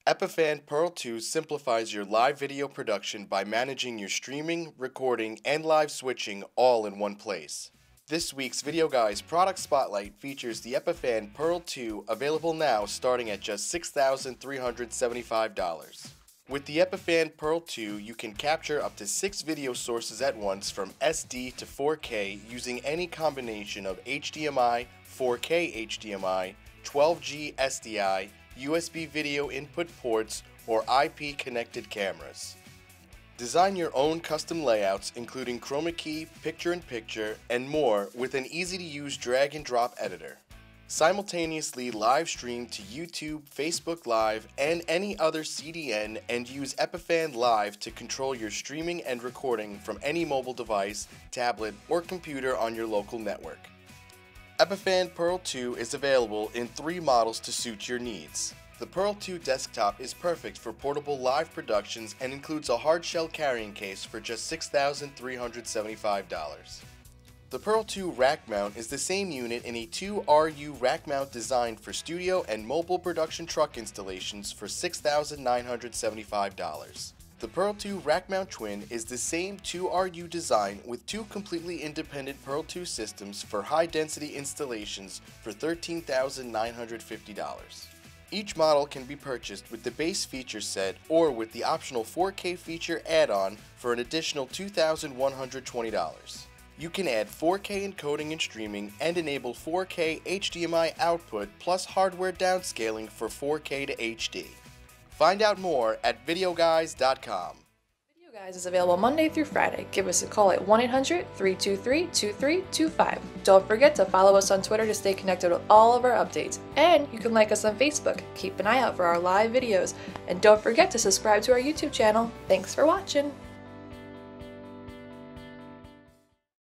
Epiphan Pearl 2 simplifies your live video production by managing your streaming, recording, and live switching all in one place. This week's Videoguys product spotlight features the Epiphan Pearl 2, available now starting at just $6,375. With the Epiphan Pearl 2, you can capture up to 6 video sources at once from SD to 4K using any combination of HDMI, 4K HDMI, 12G SDI, USB video input ports, or IP connected cameras. Design your own custom layouts including chroma key, picture-in-picture, and more with an easy-to-use drag-and-drop editor. Simultaneously live stream to YouTube, Facebook Live, and any other CDN, and use Epiphan Live to control your streaming and recording from any mobile device, tablet, or computer on your local network. Epiphan Pearl 2 is available in 3 models to suit your needs. The Pearl 2 desktop is perfect for portable live productions and includes a hard-shell carrying case for just $6,375. The Pearl 2 rack mount is the same unit in a 2RU rack mount designed for studio and mobile production truck installations for $6,975. The Pearl 2 rack mount twin is the same 2RU design with 2 completely independent Pearl 2 systems for high-density installations for $13,950. Each model can be purchased with the base feature set or with the optional 4K feature add-on for an additional $2,120. You can add 4K encoding and streaming and enable 4K HDMI output plus hardware downscaling for 4K to HD. Find out more at Videoguys.com. Videoguys is available Monday through Friday. Give us a call at 1-800-323-2325. Don't forget to follow us on Twitter to stay connected with all of our updates. And you can like us on Facebook. Keep an eye out for our live videos. And don't forget to subscribe to our YouTube channel. Thanks for watching.